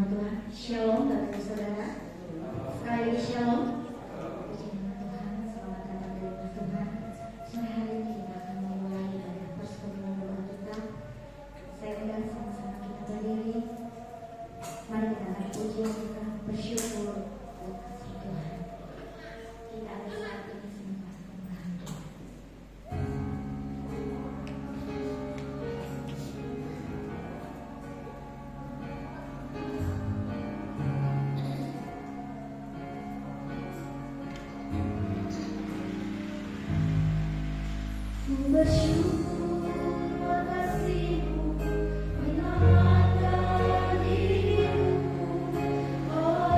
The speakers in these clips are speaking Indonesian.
Tuhan. Shalom Bapak Ibu Saudara. Sekali lagi shalom. Puji nama Tuhan, selamat datang dari Tuhan. Sore hari ini kita akan memulai dari persekutuan doa kita. Saya undang sama-sama kita berdiri. Mari kita akan pujian kita, bersyukur buat kasih Tuhan. Kita ada saat ini semua Tuhan. Bersyukur kasih-Mu menata diriku, oh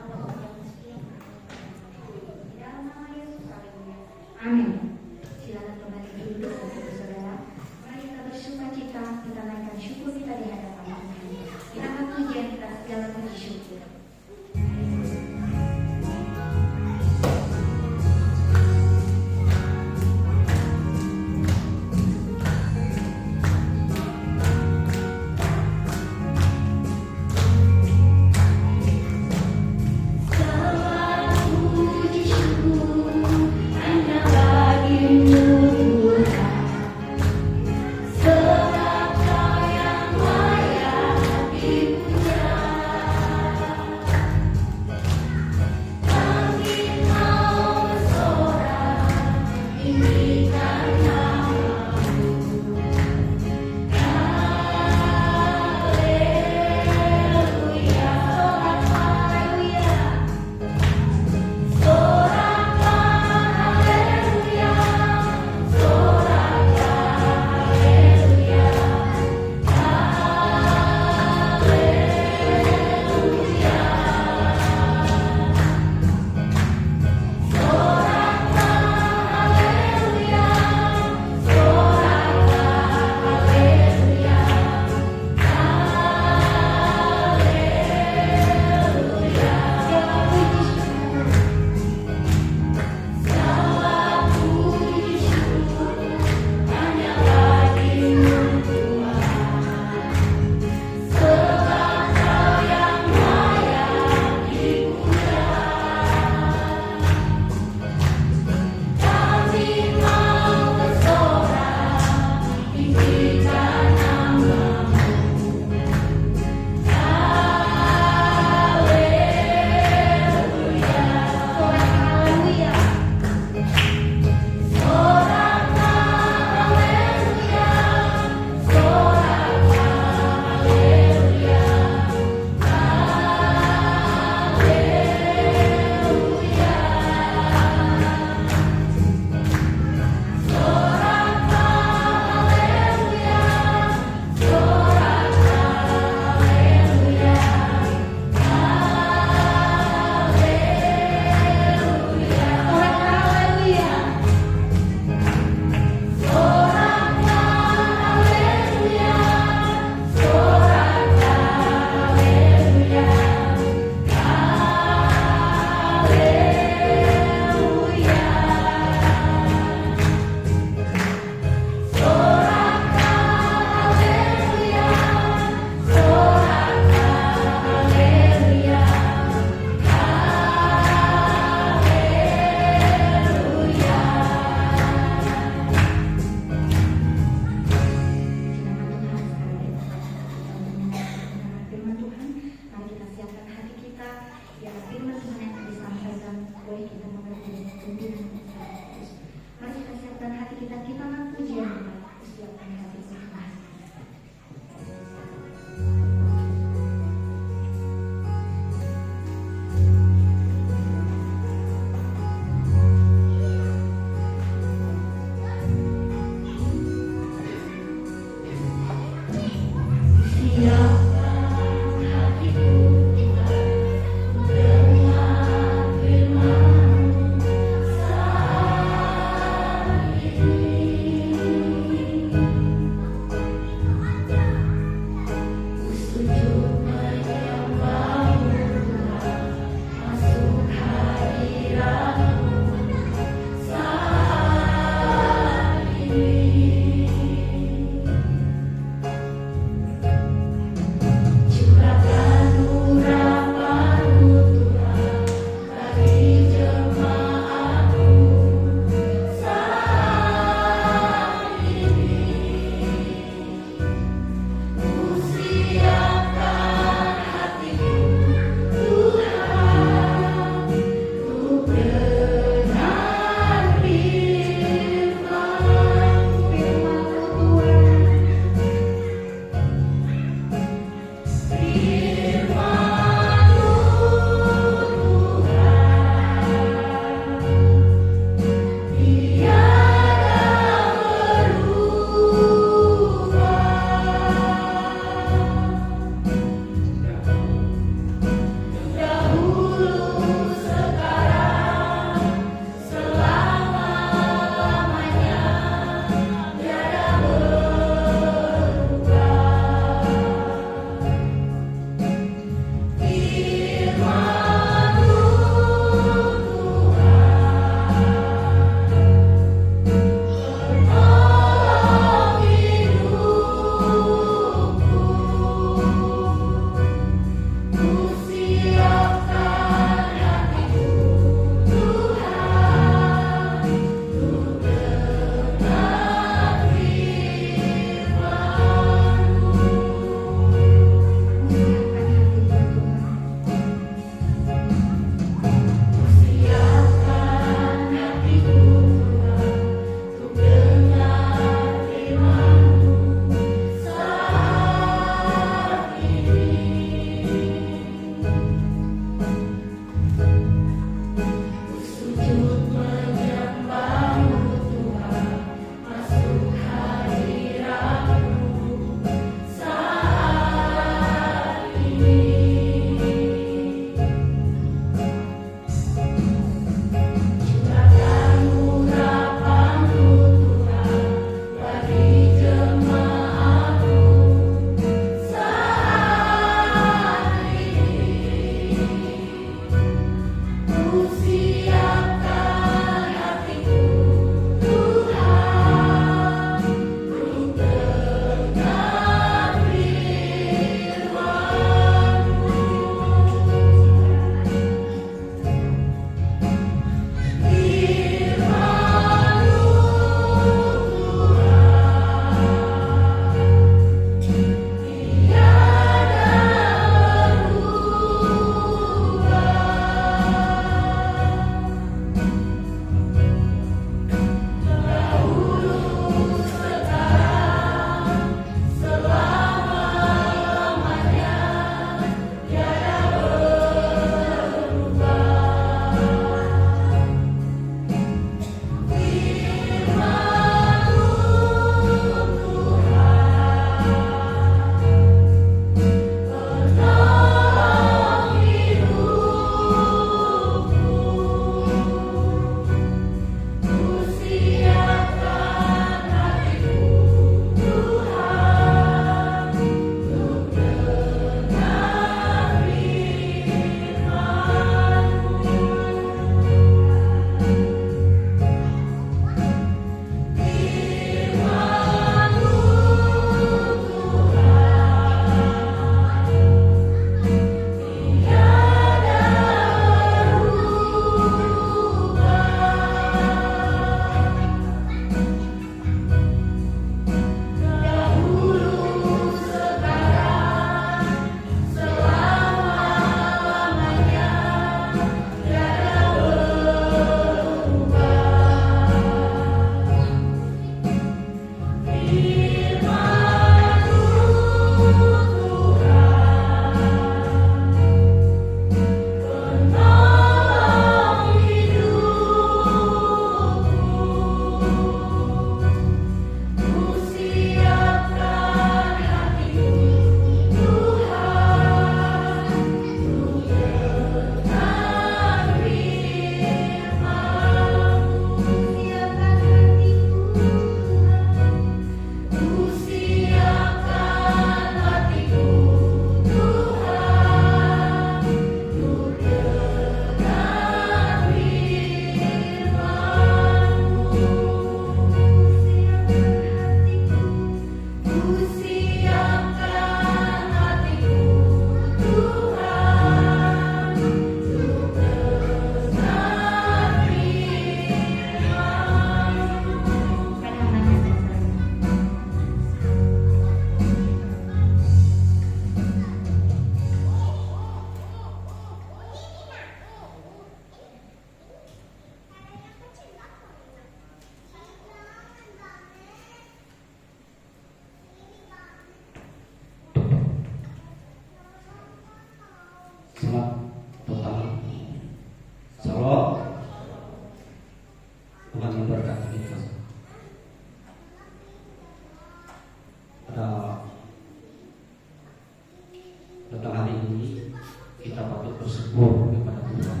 tentang hari ini kita patut bersyukur kepada Tuhan.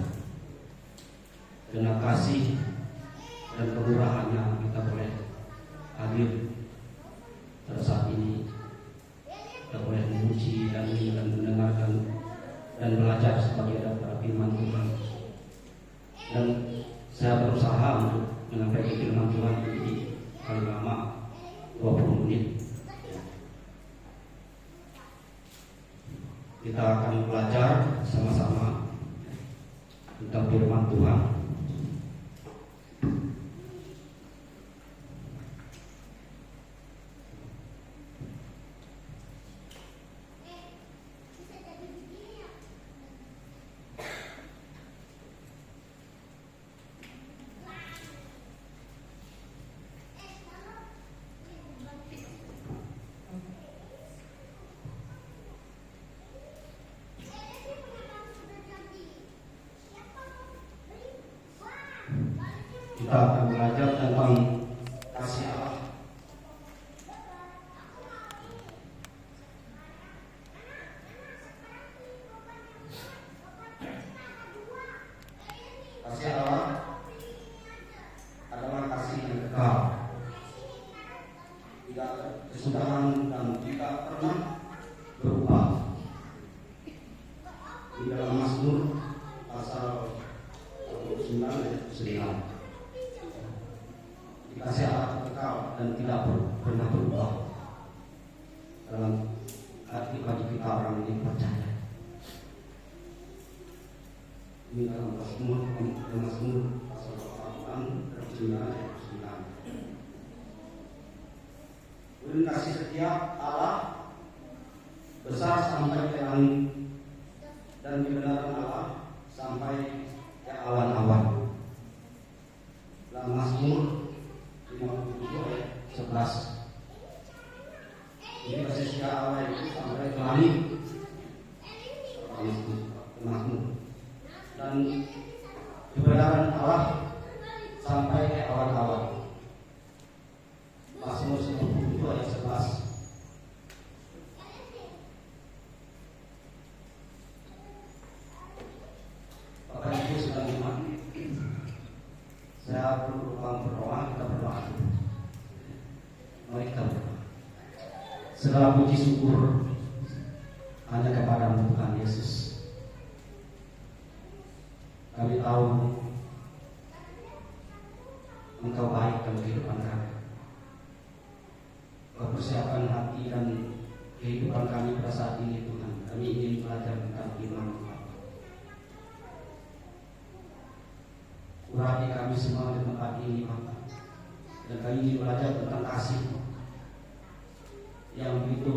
Dengan kasih dan kemurahannya kita boleh hadir pada saat ini. Kita boleh memuji dan mendengarkan dan belajar sebagai daripada firman Tuhan. Dan saya berusaha untuk menyampaikan firman Tuhan ini paling lama 20 menit. Kita akan belajar sama-sama tentang firman Tuhan. Kita akan belajar tentang kasih Allah. Kasih Allah adalah kasih yang kekal, tidak kesudahan dan tidak pernah berubah. Di dalam Mazmur pasal 49 ayat 9. Kasih Allah kekal dan tidak pernah berubah dalam hati bagi kita orang yang percaya. Ini dalam Mazmur pasal 49 ayat 9. Kemudian kasih setia Allah besar sampai ke langit dan kebenaran Allah sampai ke awan-awan. Dalam Mazmur 57 ayat 11. Ini kasih setia Allah itu sampai ke langit, dan kebenaran Allah sampai ke awan-awan. Mazmur 57 ayat 11. Bapak Ibu sudah lihat, saya berdoa, kita berdoa. Mari kita berdoa. Segala puji syukur hanya kepada Tuhan Yesus. Kami tahu Engkau baik dalam kehidupan kami. Kau persiapkan hati dan kehidupan kami pada saat ini, Tuhan. Kami ingin belajar tentang firman Tuhan. Urapi kami semua di tempat ini, Bapak. Dan kami ingin belajar tentang kasih yang begitu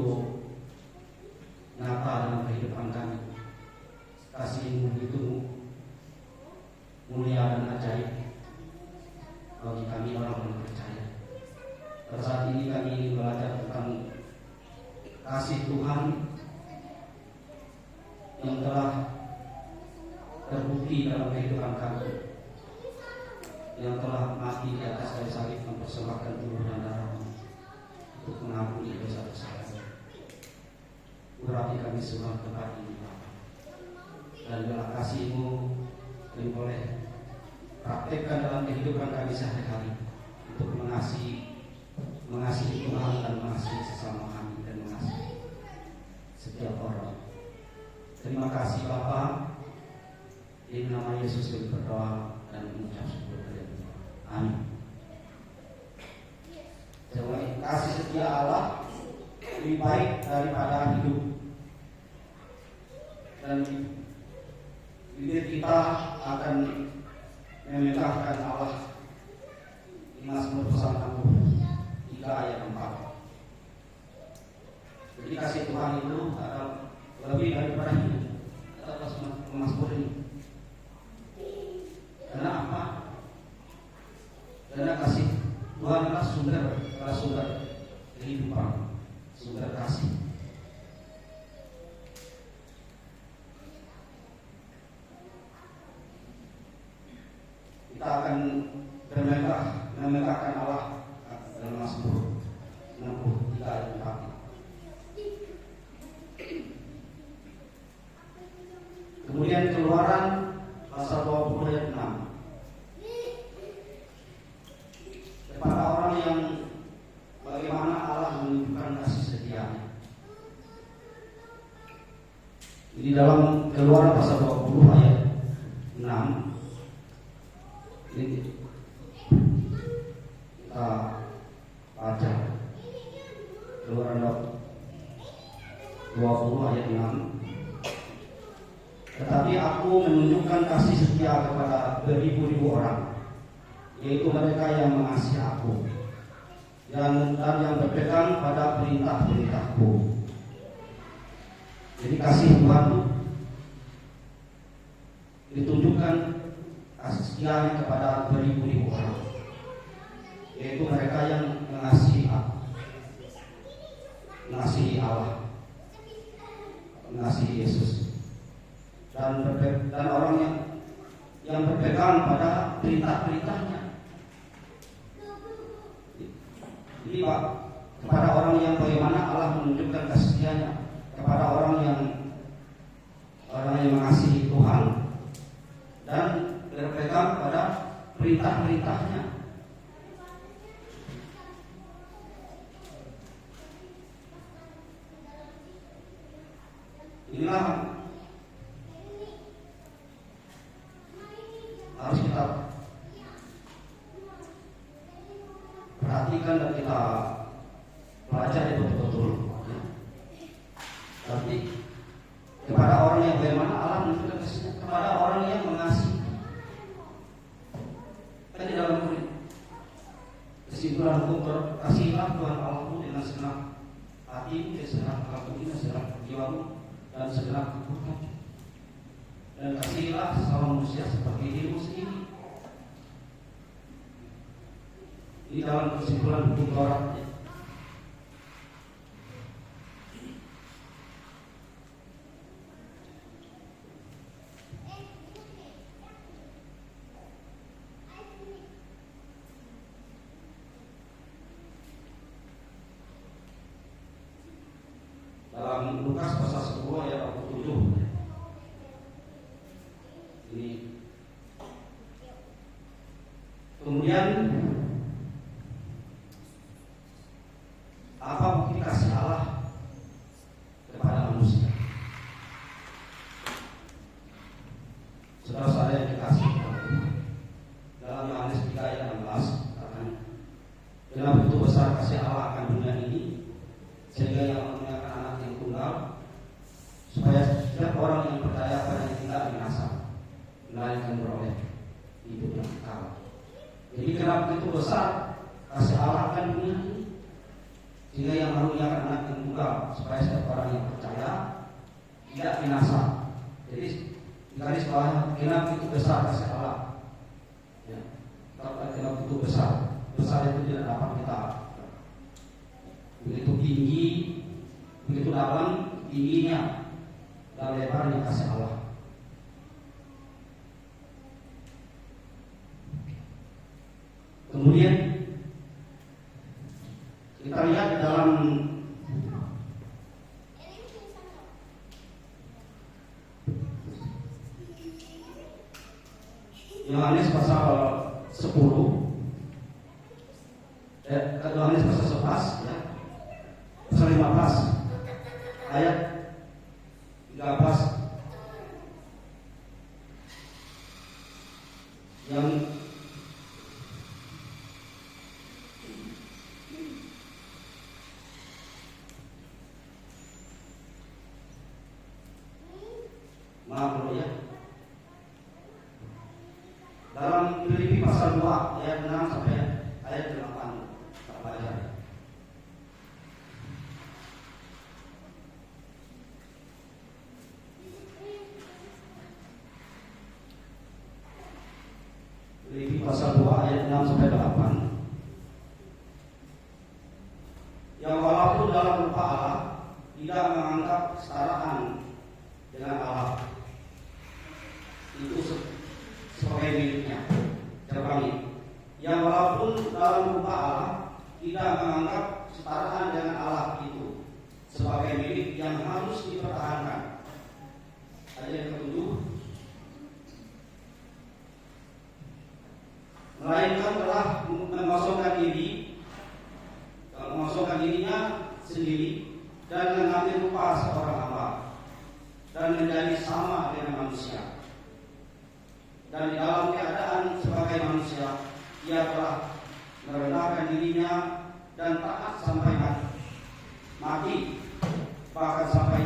nyata dalam kehidupan kami. Kasih yang begitu mulia dan ajaib bagi kami orang yang percaya. Pada saat ini kami ingin belajar tentang kasih Tuhan yang telah terbukti dalam kehidupan kami, yang telah mati di atas kayu salib mempersembahkan tubuh dan darahnya untuk mengampuni dosa-dosa kami. Urapi kami semua tempat ini, Bapak. Dan dalam kasih-Mu kami boleh praktekkan dalam kehidupan kami sehari-hari untuk mengasihi Tuhan dan mengasihi sesama kami dan mengasihi setiap orang. Terima kasih Bapa. Di nama Yesus kami berdoa dan mengucap syukur. Amin. Kasih setia Allah lebih baik daripada hidup, dan bibir kita akan memegahkan Allah. Di Mazmur 63 ayat 4. Jadi kasih Tuhan itu adalah lebih daripada hidup. Kata Mazmur ini. Karena apa? Karena kasih Tuhan adalah sumber kehidupan, sumber kasih. Kita akan memegahkan Allah dalam Mazmur 63 ayat 4. Di dalam Keluaran pasal 20 ayat 6 ini kita baca Keluaran 20 ayat 6. Tetapi aku menunjukkan kasih setia kepada beribu-ribu orang, yaitu mereka yang mengasihi aku dan yang berpegang pada perintah-perintahku. Jadi kasih Tuhan ditunjukkan kasih setianya kepada beribu-ribu orang, yaitu mereka yang mengasihi Allah, mengasihi Yesus, dan orang yang berpegang pada perintah-perintahnya. Jadi Pak, kepada orang yang bagaimana Allah menunjukkan kasih setianya kepada orang yang mengasihi Tuhan dan berpegang pada perintah-perintahnya. Inilah harus kita perhatikan dan kita pelajari betul-betul. Tapi kepada orang yang bagaimana Allah menunjukkan kasihnya kepada orang yang mengasihi. Kan di dalam kesimpulan hukum, kasihilah Tuhan Allahmu dengan segenap hatimu, dengan segenap kalbumu, dengan segenap jiwamu, dan segenap tubuhmu. Dan kasihilah sesama manusia seperti dirimu sendiri. Di dalam kesimpulan hukum Taurat. Dalam Lukas pasal 10 ayat 47 ini, kemudian apa bukti kasih Allah kepada manusia? Saudara-saudara yang dikasihi dalam Yohanes 3 ayat 16 katakan, "Karena begitu besar kasih Allah akan dunia ini, sehingga yang mengaruniakan anak yang tunggal, supaya setiap orang yang percaya padanya tidak binasa, melainkan beroleh hidup yang kekal." Jadi karena begitu besar kasih Allah akan dunia ini, sehingga yang mengaruniakan anak yang tunggal, supaya setiap orang yang percaya tidak binasa. Jadi di garis bawahnya, karena begitu besar kasih Allah. Ya, karena begitu besar itu tidak dapat kita begitu tinggi, begitu dalam tingginya dan lebarnya kasih Allah. Kemudian kita lihat dalam Yohanes pasal 10, Yohanes pasal 11 ya. Pasal 15 ayat 13 yang maaf dulu ya. Dalam Filipi pasal 2 ayat 6 sampai ayat 8 kita baca. Filipi pasal 2 ayat 6 sampai 8. Yang walaupun dalam rupa Allah tidak menganggap kesetaraan dengan Allah itu sebagai miliknya. Yang walaupun dalam rupa Allah tidak menganggap kesetaraan dengan Allah itu sebagai milik yang harus dipertahankan. Ayat yang ke-7, melainkan telah mengosongkan dirinya sendiri dan mengambil rupa seorang hamba, dan menjadi sama dengan manusia. Dan di dalam keadaan sebagai manusia, ia telah merendahkan dirinya dan taat sampai mati, bahkan sampai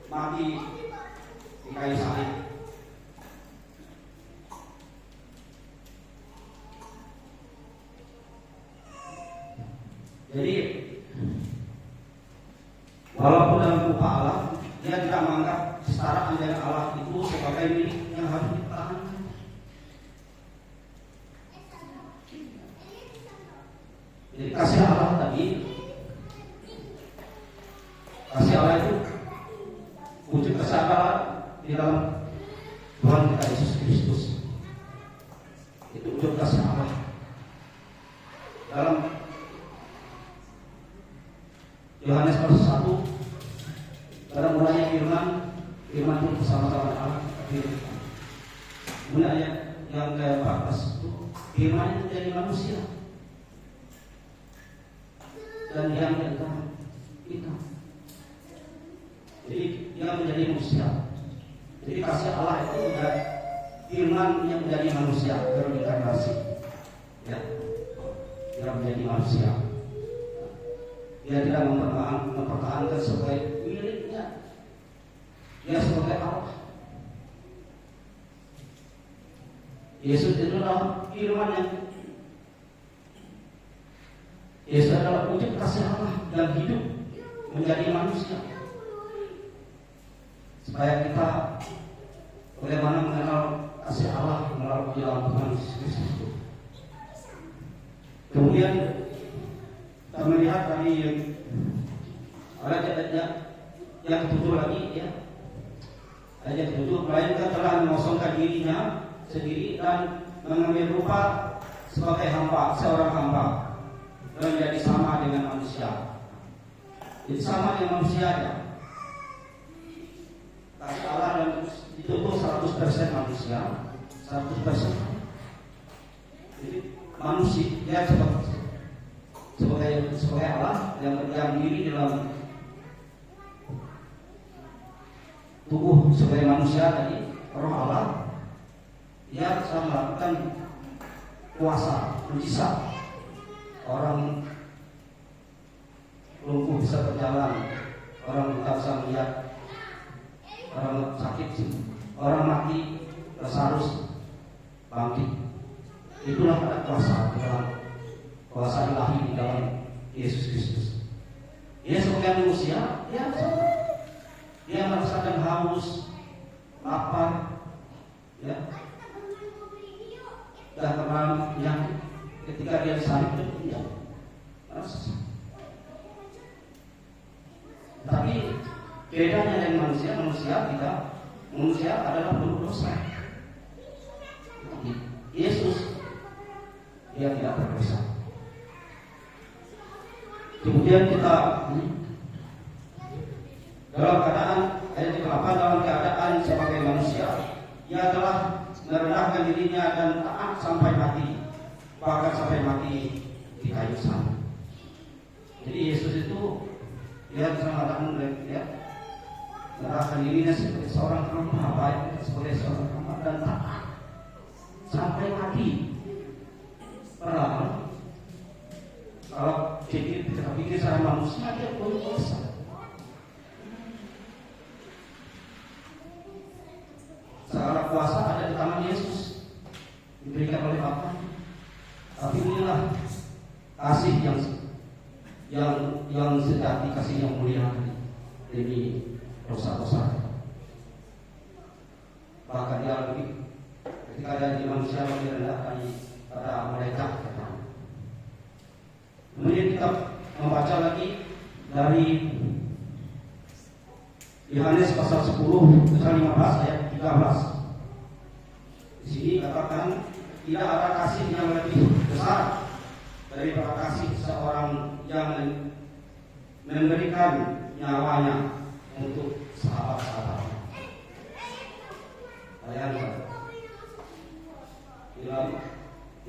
mati di kayu salib. Jadi walaupun dalam rupa Allah, dia tidak menganggap kesetaraan dengan Allah itu sebagai milik yang harus dipertahankan. Jadi kasih Allah tadi, kasih Allah itu wujud kesadaran di dalam Tuhan kita Yesus Kristus. Itu wujud kasih Allah. Dalam Yohanes pasal 1, pada mulanya firman itu bersama-sama Allah. Kemudian ayat yang ke-14 itu firman itu menjadi manusia dan dia menjadi kita. Jadi dia menjadi manusia. Jadi kasih Allah itu menjadi firman yang menjadi manusia, berinkarnasi. Ya, dia menjadi manusia. Dia tidak mempertahankan sebagai miliknya. Dia sebagai Allah. Yesus itu adalah firman yang Yesus adalah wujud kasih Allah yang hidup menjadi manusia. Supaya kita bagaimana mengenal kasih Allah melalui jalan Tuhan Yesus Kristus. Kemudian kita melihat dari ayat-ayatnya yang ketujuh lagi, ya. Ayat ketujuh, melainkan telah mengosongkan dirinya sendiri dan mengambil rupa sebagai hamba, seorang hamba, dan menjadi sama dengan manusia. Jadi sama dengan manusia ya. Kasih Allah dan itu 100% manusia, 100%. Jadi manusia dia sebagai Allah yang diri dalam tubuh sebagai manusia tadi, roh Allah, dia bisa melakukan kuasa mujizat. Orang lumpuh bisa berjalan, orang buta bisa melihat, orang sakit, orang mati Lazarus bangkit. Itulah ada kuasa di dalam kuasa ilahi di dalam Yesus Kristus. Dia sebagai manusia, dia merasakan haus, lapar, ya, dan terlalu penyakit. Ketika dia disalib itu dia merasa. Tapi bedanya dengan manusia adalah berdosa. Yesus dia tidak berdosa. Kemudian kita dalam keadaan ayat 8, dalam keadaan sebagai manusia, ia telah merendahkan dirinya dan taat sampai mati, bahkan sampai mati di kayu salib. Jadi Yesus itu dia bisa mengatakan, ya, merendahkan dirinya sebagai seorang hamba, baik sebagai seorang hamba dan taat sampai mati. Padahal kalau kita pikir saya manusia, dia punya dosa. Segala kuasa ada di tangan Yesus, diberikan oleh Bapa. Tapi inilah kasih yang sejati, kasih yang mulia demi dosa-dosa. Bahkan dia lebih, ketika ada di manusia lebih rendah pada mereka. Kemudian kita membaca lagi dari Yohanes pasal 10 pasal 15 ayat 13. Di sini katakan tidak ada kasih yang lebih besar daripada kasih seorang yang memberikan nyawanya untuk sahabat-sahabatnya. Bayangkan. Dalam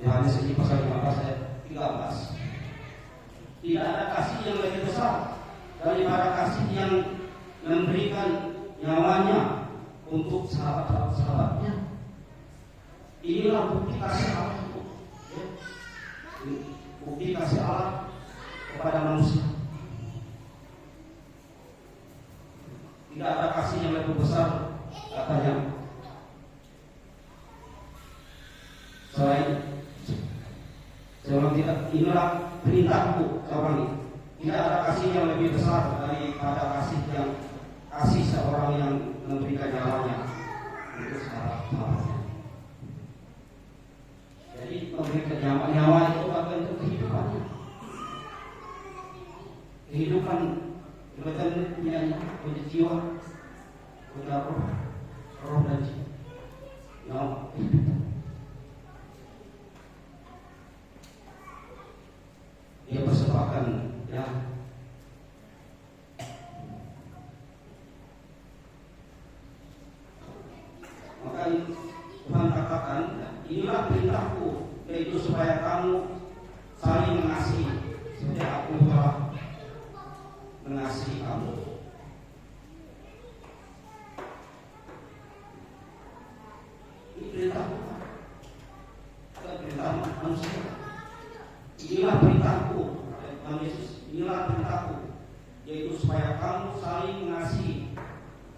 Yohanes ini pasal 15 ayat 13. Tidak ada kasih yang lebih besar daripada kasih yang memberikan nyawanya untuk sahabat-sahabatnya. Inilah bukti kasih Allah, ya. Bukti kasih Allah kepada manusia. Tidak ada kasih yang lebih besar, katanya, selain tidak. Inilah perintahku, seorang. Tidak ada kasih yang lebih besar daripada kasih seorang yang memberikan nyawanya untuk sahabat-sahabatnya. Jadi memberikan nyawa itu bagian untuk kehidupannya. Kehidupan punya jiwa, punya roh dan jiwa. Nyawa kehidupan. Dia persembahkan, ya. Maka Tuhan katakan, inilah perintahku, yaitu supaya kamu saling mengasihi seperti aku telah mengasihi kamu. Ini perintah Tuhan, bukan perintah manusia. Inilah perintahku, Tuhan Yesus, inilah perintahku, yaitu supaya kamu saling mengasihi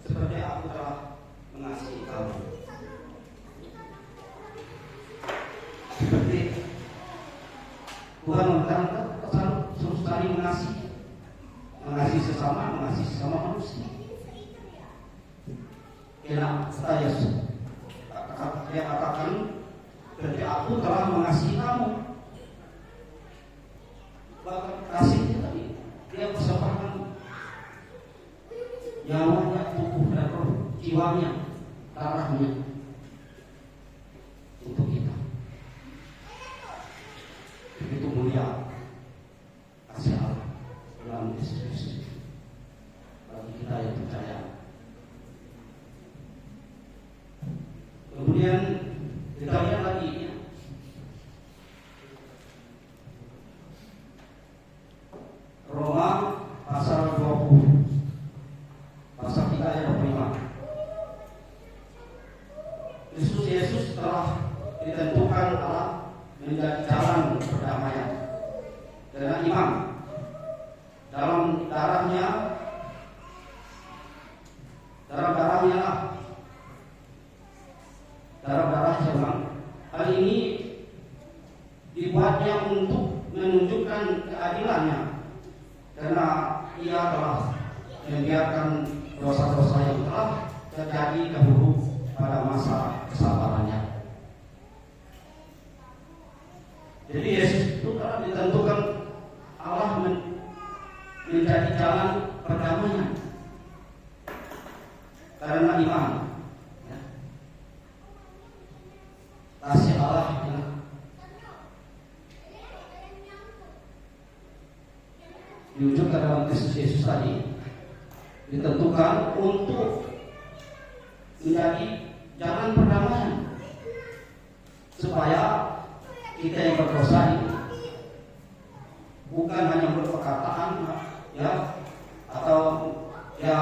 seperti aku telah mengasihi kamu. Seperti Tuhan menekankan harus saling mengasihi sesama manusia. Karena dia katakan, seperti aku telah mengasihi kamu. Bahkan kasihnya tadi dia persembahkan nyawanya, tubuh dan roh, jiwanya, darahnya untuk kita. Begitu mulia kasih Allah dalam Yesus Kristus bagi kita yang percaya. Kemudian kita lihat lagi, ya. Roma pasal 20 pasal 3 ayat 25. Yesus telah ditentukan Allah menjadi jalan perdamaian dengan iman. Dalam darahnya hal ini dibuatnya untuk menunjukkan keadilannya, karena ia telah membiarkan dosa-dosa yang telah terjadi dahulu pada masa kesabarannya. Jadi Yesus itu telah ditentukan Allah menjadi jalan perdamaian karena iman, ya. Kasih Allah, ya. Diwujudkan dalam Kristus Yesus tadi, ditentukan untuk menjadi jalan perdamaian supaya kita yang berdosa ini bukan hanya berperkataan, ya, atau ya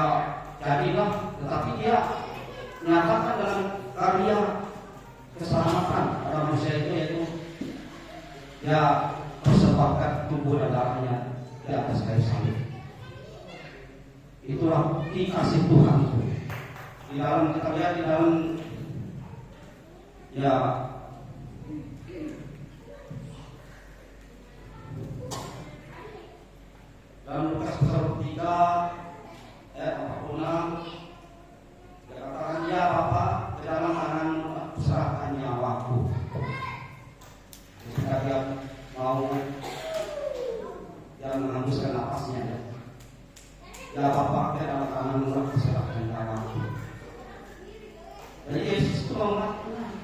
jadilah, tetapi dia menyatakan dalam karya keselamatan pada manusia itu, yaitu dia persembahkan tubuh dan darahnya di atas kayu salib. Itulah bukti kasih Tuhan itu. Di dalam kita lihat di dalam, ya, dalam Lukas pasal 3 ayat 46, dia katakan, ya Bapa, ke dalam tangan-Mu aku serahkan nyawaku. Ketika dia mau menghembuskan napasnya, ya Bapa, ke dalam tangan-Mu aku serahkan nyawaku. Jadi Yesus itu melakukan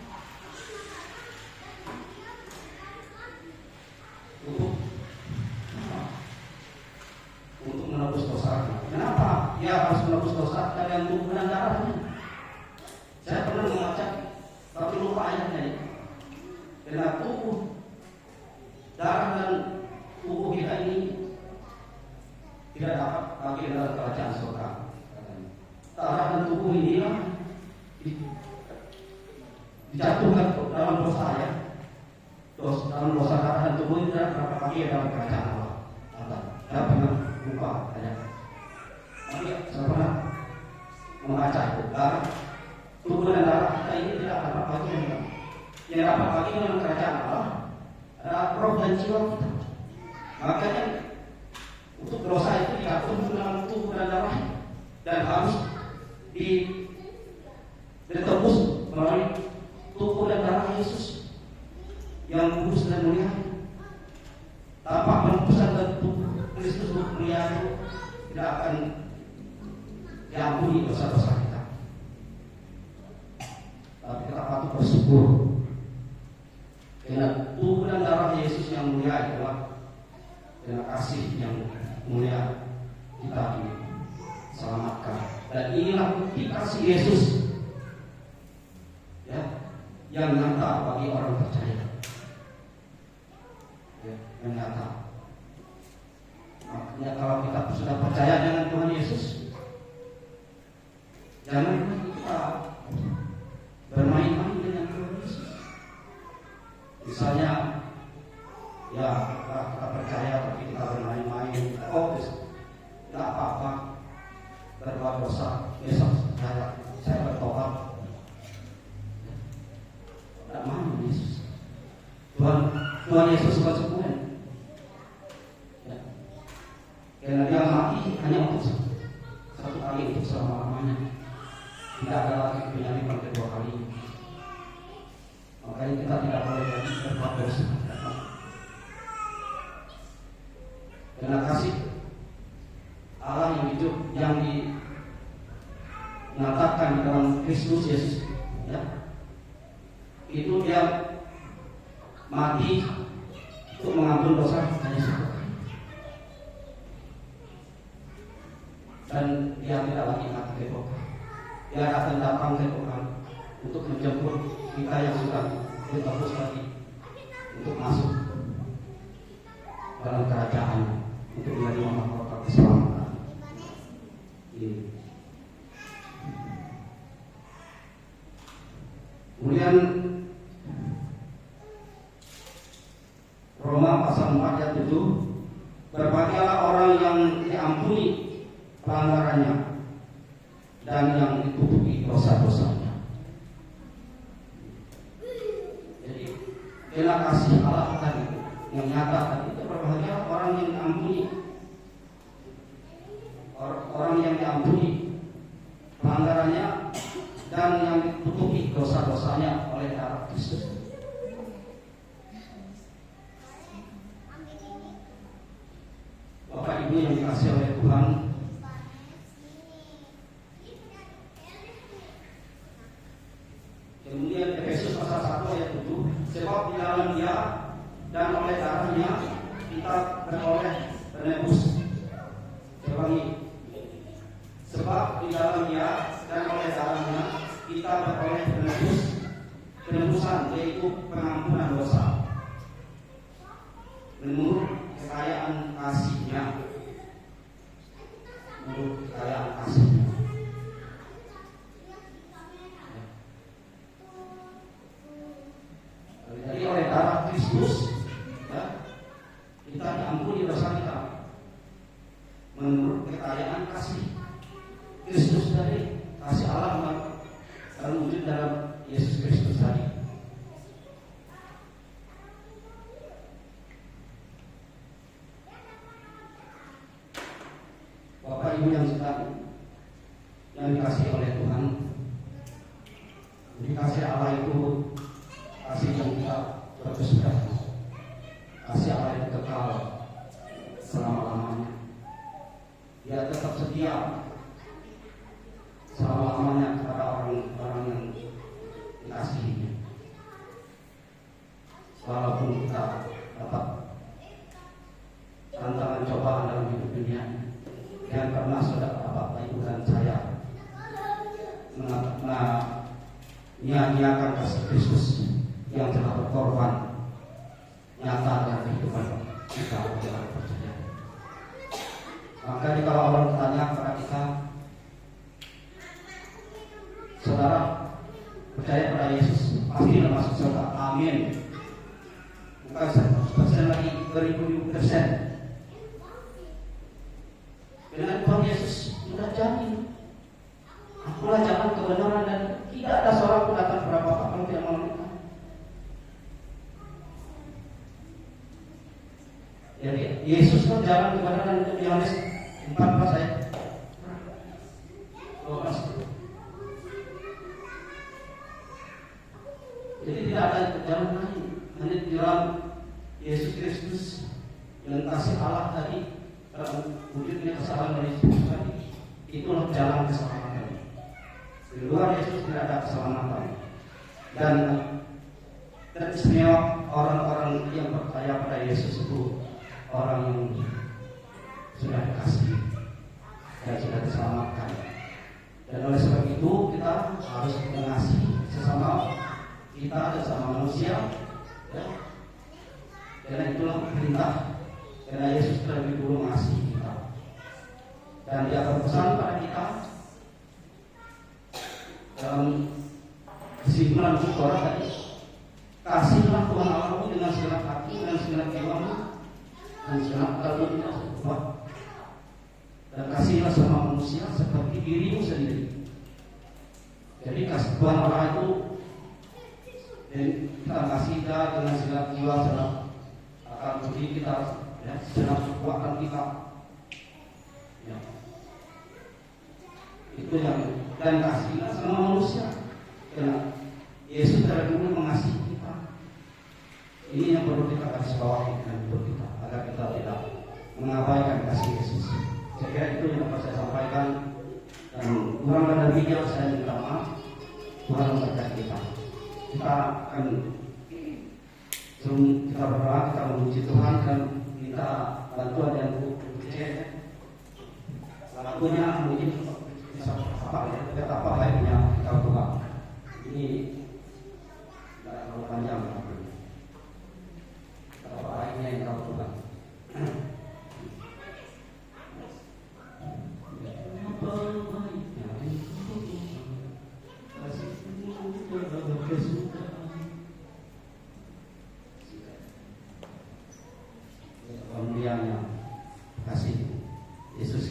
untuk menebus dosa. Kenapa dia harus menebus dosa? Karena tubuh dan darahnya. Saya pernah membaca, tapi lupa ayatnya ini. Karena tubuh, darah dan tubuh kita ini tidak dapat bagi dalam kerajaan surga. Darah dan tubuh dijatuhkan dalam dosa ya, dalam dosa darah dan tubuh itu berapa kali dalam kerajaan Allah. Saya pernah lupa ya. Tapi saya pernah membaca itu darah tubuh dan darah kita ini tidak dapat lagi yang dapat lagi dalam kerajaan Allah adalah roh dan jiwa kita. Makanya untuk dosa itu diatur dalam tubuh dan darah dan harus ditebus melalui tubuh dan darah Yesus yang kudus dan mulia. Tanpa penebusan dan tubuh Kristus mulia itu tidak akan diampuni dosa-dosa kita. Tapi kita patut bersyukur karena tubuh dan darah Yesus yang mulia adalah dengan kasih yang mulia kita diselamatkan. Dan inilah bukti kasih Yesus ya, yang nyata bagi orang percaya ya, yang nyata. Makanya kalau kita sudah percaya dengan Tuhan Yesus, jangan kita bermain-main dengan Tuhan Yesus. Misalnya ya kita percaya tapi kita bermain-main, tidak apa-apa, berbuat dosa, besok saya bertobat. Tidak mau Yesus. Tuhan Yesus konsekuen. Ya. Karena dia mati hanya untuk satu kali, untuk selama-lamanya. Tidak ada lagi penyaliban kedua kali. Makanya kita tidak boleh lagi berbuat dosa. Karena kasih Allah yang hidup, yang dinyatakan di dalam Kristus Yesus ya, itu dia mati untuk mengampuni dosa hanya satu kali. Dan dia tidak lagi mati keesokan. Dia akan datang keesokan untuk menjemput kita yang sudah ditebus tadi untuk masuk dalam kerajaan, untuk menerima mahkota keselamatan. Kemudian Roma pasal 4 ayat 7, berbahagialah orang yang diampuni pelanggarannya dan yang ditutupi dosa-dosanya. Jadi karena kasih Allah tadi yang nyata tadi, itu berbahagia orang yang diampuni, orang yang diampuni pelanggarannya dan yang ditutupi dosa-dosanya oleh darah Kristus. Bapak Ibu yang dikasihi oleh Tuhan, kemudian Efesus pasal 1 ayat 7, sebab di dalam Dia dan oleh darahnya kita beroleh penebus. Sebab di dalam Dia dan oleh darahnya kita beroleh penebusan, yaitu pengampunan dosa menurut kekayaan kasih-Nya. Menurut kekayaan kasih-Nya. Jadi oleh darah Kristus ya, kita diampuni dosa kita menurut kekayaan kasih Kristus dari kasih Allah terwujud dalam Yesus Kristus tadi. Bapak Ibu yang dikasihi oleh Tuhan, dikasih Allah itu kasih yang kita berkesudahan, kasih Allah yang kekal selama-lamanya. Dia tetap setia selama-lamanya kepada orang-orang yang dikasihinya. Walaupun kita dapat tantangan cobaan dalam hidup dunia, yang pernah saudara Bapak Ibu dan saya menyanyiakan kasih Kristus yang telah berkorban nyata dalam kehidupan kita orang percaya. Maka kalau orang bertanya kepada kita, saudara percaya pada Yesus, pasti masuk surga. Amin. Bukan 100% lagi, 1000%. Dengan Tuhan Yesus sudah jamin. Akulah jalan kebenaran dan tidak ada seorang pun datang kepada Bapa kalau tidak melalui Aku. Jadi Yesus kan jalan kebenaran itu di Yohanes 14 ayat 12. Jadi tidak ada jalan lain, hanya di dalam Yesus Kristus dengan kasih Allah tadi, wujudnya kesalahan dari Yesus tadi, itulah jalan keselamatan. Di luar Yesus tidak ada keselamatan. Dan istimewa orang-orang yang percaya pada Yesus itu orang yang sudah dikasihi dan sudah diselamatkan. Dan oleh sebab itu kita harus mengasihi sesama kita dan sama manusia, ya. Karena itulah perintah. Karena Yesus terlebih dulu mengasihi kita. Dan Dia berpesan pada kita dalam kesimpulan Torah tadi, kasihlah Tuhan Allahmu dengan segenap hati, dengan segenap jiwamu, dan segenap kalbu tidak berbuat. Dan kasihlah sama manusia seperti dirimu sendiri. Jadi kasih Tuhan Allah itu, dan kita kasih dia dengan segenap jiwa, segenap akal budi kita, ya, segenap kekuatan kita. Ya. Itu yang, dan kasihlah sama manusia. Karena Yesus terlebih dulu mengasihi kita. Ini yang perlu kita garis bawahi dengan hidup kita, agar kita tidak mengabaikan kasih Yesus. Saya kira itu yang dapat saya sampaikan, dan kurang dan lebihnya saya minta maaf. Tuhan memberkati kita. Kita akan sebelum kita berdoa, kita memuji Tuhan dan minta bantuan yang kecil. Lagunya mungkin bisa apa baiknya kita buka. Ini tidak terlalu panjang. Apa baiknya yang kita buka. Kemudiannya kasih Yesus.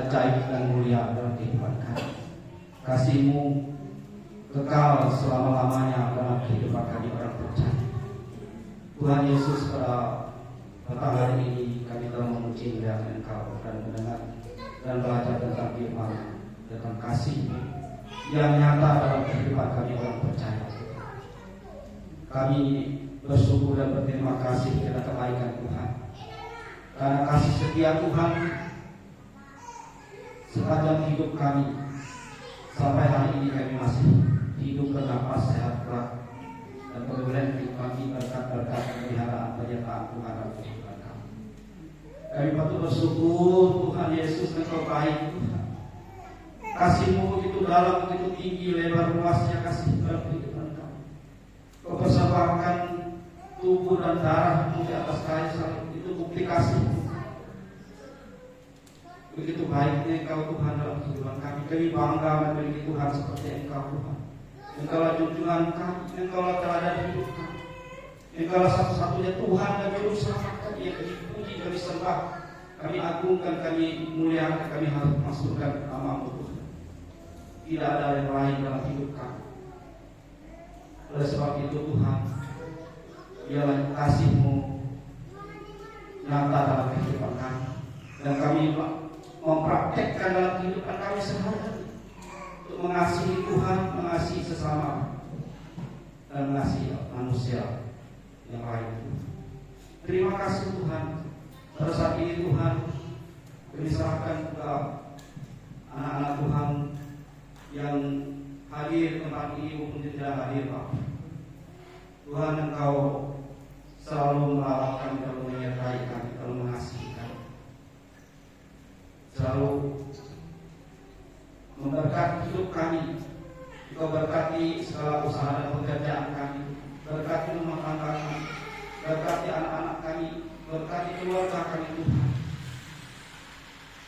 ajaib dan mulia dalam kehidupan kami. Kasih-Mu kekal selama-lamanya dalam kehidupan kami orang percaya. Tuhan Yesus, pada petang hari ini kami telah memuji Engkau dan mendengar dan belajar tentang firman, tentang kasih yang nyata dalam kehidupan kami orang percaya. Kami bersyukur dan berterima kasih karena kebaikan Tuhan, karena kasih setia Tuhan sepanjang hidup kami. Sampai hari ini kami masih hidup bernafas sehat kuat dan beroleh nikmati berkat-berkat pemeliharaan penyertaan Tuhan dalam kehidupan kami. Kami patut bersyukur Tuhan Yesus, Engkau baik Tuhan. Kasih-Mu begitu dalam, begitu tinggi, lebar luasnya kasih dalam kehidupan kami. Kau persembahkan tubuh dan darah-Mu di atas kayu salib, itu bukti kasih-Mu. Begitu baiknya Engkau Tuhan dalam kehidupan kami. Kami bangga memiliki Tuhan seperti Engkau Tuhan. Engkaulah junjungan kami, Engkaulah teladan hidup kami. Engkaulah satu-satunya Tuhan dan Juru Selamat kami yang kami puji, kami sembah, kami agungkan, kami muliakan, kami harus masukkan nama-Mu Tuhan. Tidak ada yang lain dalam hidup kami. Oleh sebab itu Tuhan, biarlah kasih-Mu nyata dalam kehidupan kami, dan kami mempraktekkan dalam kehidupan kami sehari-hari untuk mengasihi Tuhan, mengasihi sesama, dan mengasihi manusia yang lain. Terima kasih Tuhan. Pada saat ini Tuhan, kami serahkan kepada anak-anak Tuhan yang hadir tempat ini maupun tidak hadir, Pak. Tuhan, Engkau selalu merawat kami, selalu menyertai kami, selalu mengasihi kami, selalu memberkati hidup kami. Engkau berkati segala usaha dan pekerjaan kami, berkati rumah tangga kami, berkati anak-anak kami, berkati keluarga kami Tuhan.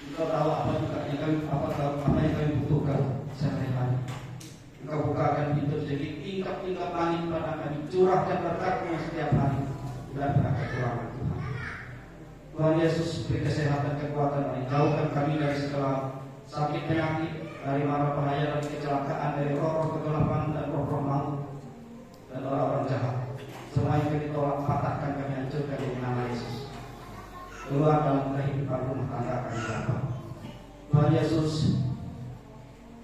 Engkau tahu apa yang kami butuhkan sehari-hari. Engkau bukakan pintu sedikit tingkap-tingkap langit pada kami, curahkan berkat-Mu setiap hari, dan tidak kekurangan Tuhan. Tuhan Yesus, beri kesehatan, kekuatan, dan jauhkan kami dari segala sakit penyakit, dari mara bahaya, dari kecelakaan, dari roh-roh kegelapan dan roh-roh maut dan orang-orang jahat. Semua yang kami tolak, patahkan, kami hancurkan di nama Yesus. Keluar dalam kehidupan rumah tangga kami Bapa. Tuhan Yesus,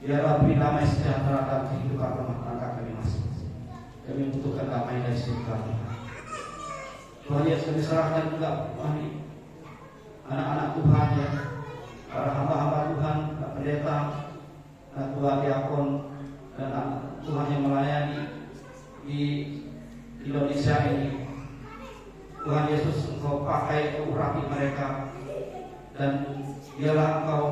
biarlah beri damai sejahtera dalam kehidupan rumah tangga kami masing-masing. Kami membutuhkan damai dari surga Tuhan. Tuhan Yesus, kami serahkan juga anak-anak Tuhan ya, para hamba-hamba Tuhan, para pendeta, anak Tuhan diakon, dan anak Tuhan yang melayani di Indonesia ini. Tuhan Yesus, Engkau pakai urapi mereka, dan biarlah Engkau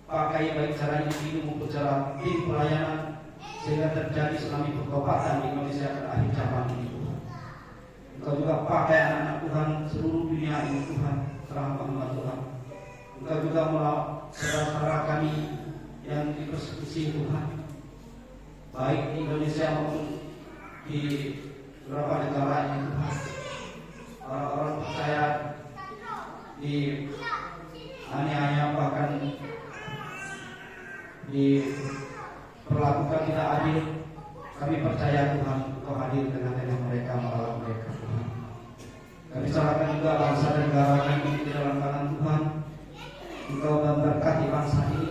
pakai baik cara individu maupun cara tim pelayanan, sehingga terjadi tsunami pertobatan di Indonesia pada akhir zaman ini Tuhan. Engkau juga pakai anak-anak Tuhan seluruh dunia ini Tuhan, hamba Tuhan. Engkau juga melawat saudara-saudara kami yang dipersekusi Tuhan, baik di Indonesia maupun di beberapa negara ini Tuhan. Orang-orang percaya di aniaya, bahkan diperlakukan tidak adil. Kami percaya Tuhan, Engkau hadir tengah-tengah mereka, merawat mereka Tuhan. Kami serahkan juga bangsa dan negara kami di dalam tangan Tuhan. Engkau memberkati bangsa ini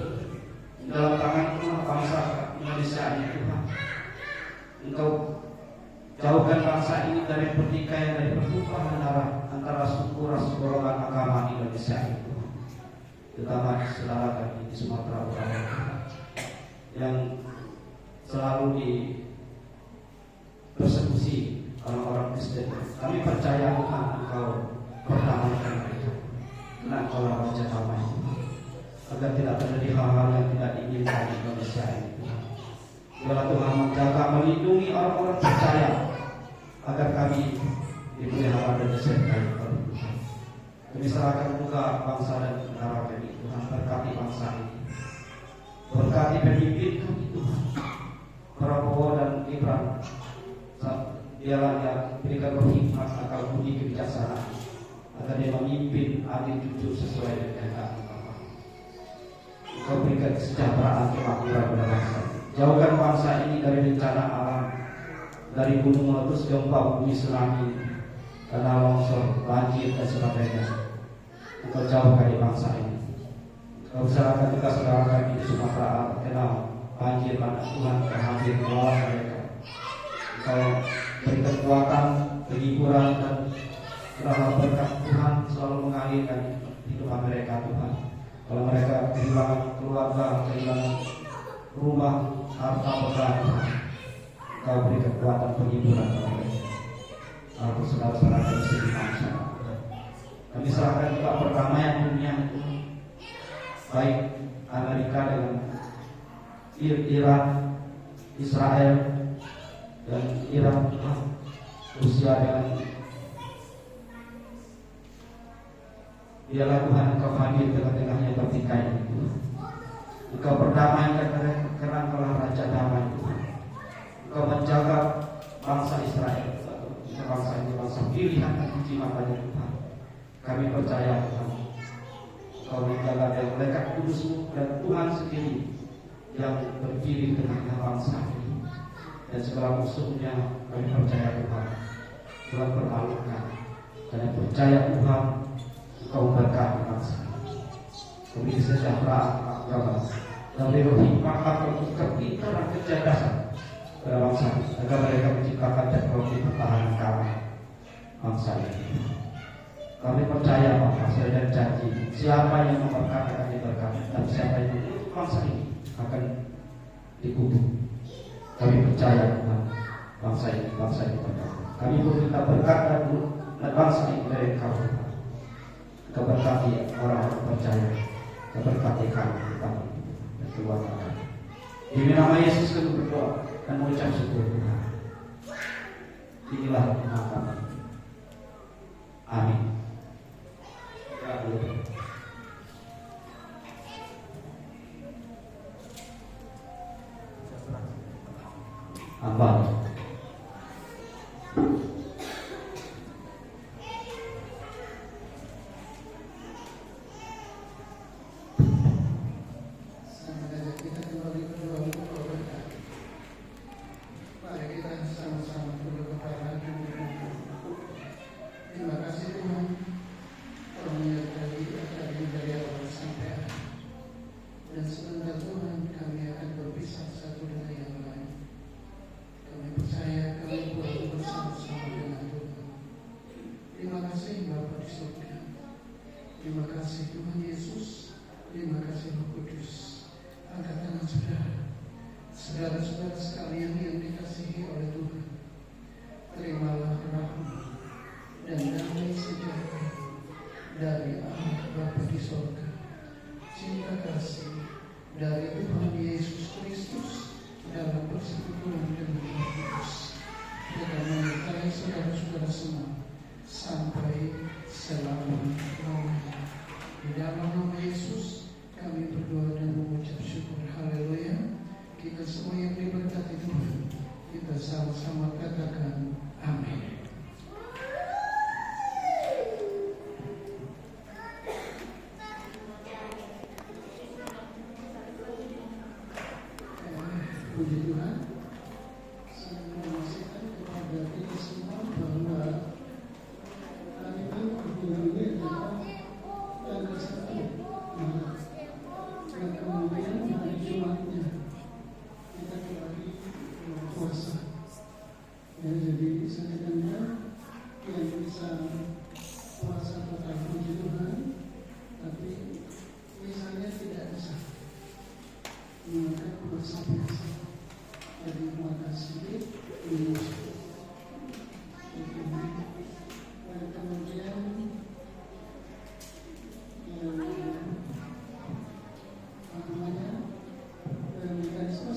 di dalam tangan Tuhan, bangsa Indonesia ini Tuhan. Engkau jauhkan bangsa ini dari pertikaian, dari pertumpahan darah antara suku, ras, golongan, agama di Indonesia ini Tuhan. Terutama saudara kami di Sumatera Utara yang selalu dipersekusi orang-orang Kristen. Kami percaya Tuhan, Engkau perdamaikan mereka, karena Engkau Raja damai, agar tidak terjadi hal-hal yang tidak diinginkan di Indonesia ini. Biarlah Tuhan menjaga, melindungi orang-orang percaya, agar kami dipelihara dan disertai oleh Tuhan. Kami serahkan juga bangsa dan negara kami Tuhan, berkati bangsa ini, berkati pemimpin kami Tuhan, Prabowo dan Gibran. Biarlah dia berikan hikmat, akal budi, kebijaksanaan, agar dia memimpin adil, jujur, sesuai dengan kehendak Bapa. berikan kesejahteraan, kemakmuran pada bangsa. Jauhkan bangsa ini dari bencana alam, dari gunung meletus, gempa bumi, tsunami, tanah longsor, banjir dan sebagainya. Engkau jauhkan di bangsa ini. Kau serahkan juga saudara kami di Sumatera kenal banjir, pada Tuhan hadir menolong mereka. Engkau beri kekuatan, penghiburan dan rahmat berkat Tuhan selalu mengalirkan hidup mereka Tuhan. Kalau mereka kehilangan keluarga, kehilangan rumah, harta benda, Engkau beri kekuatan, penghiburan kepada mereka. Aku saudara-saudara kami sedih bangsa. Kami serahkan juga perdamaian dunia itu, baik Amerika dengan Iran, Israel dan Iran, Rusia dengan. Biarlah Tuhan Engkau hadir tengah-tengahnya bertikai itu. Engkau berdamaikan mereka karena Engkaulah Raja Damai Tuhan. Engkau menjaga bangsa Israel, bangsa ini bangsa pilihan dan uji matanya Tuhan. Kami percaya Tuhan Engkau menjaga dan melekat kudus-Mu dan Tuhan sendiri yang berdiri di tengah bangsa ini. Dan segala musuhnya kami percaya Tuhan Tuhan pertalukan. Dan percaya Tuhan Engkau memberkati bangsa ini. Kami kesejahteraan agama dan beri hikmat ketika dan kecerdasan pada bangsa ini, agar mereka menciptakan teknologi pertahanan keamanan bangsa ini. Kami percaya Bapak, saya dan janji siapa yang memberkati akan diberkati, dan siapa yang mengutuk bangsa ini akan dikutuk. Kami percaya Tuhan, bangsa ini berkati. Kami meminta berkat dan bangsa ini dari Engkau Tuhan. Engkau berkati orang-orang percaya, Engkau berkati kami dan keluarga kami. Di nama Yesus kami berdoa dan mengucap syukur Tuhan. Inilah doa kami. Amin. Hamba. Saudara-saudara sekalian yang dikasihi oleh Tuhan, terimalah rahmat dan damai sejahtera dari Allah Bapa di surga, cinta kasih dari Tuhan Yesus Kristus dalam persekutuan dengan Roh Kudus, akan menyertai saudara-saudara semua sampai selama-lamanya. Di dalam nama Yesus kami berdoa dan mengucap syukur. Haleluya. Kita semua yang diberkati Tuhan, kita sama-sama katakan amin. Puji Tuhan. Saya memastikan kepada kita semua bahwa hari ini perguruannya adalah tanggal 1 Maret, dan kemudian hari Jumatnya kita kembali puasa. Ya, jadi sebenarnya yang bisa puasa total puji Tuhan, tapi misalnya tidak bisa maka puasa biasa. Jadi makasih ini. Dan kemudian mekanisme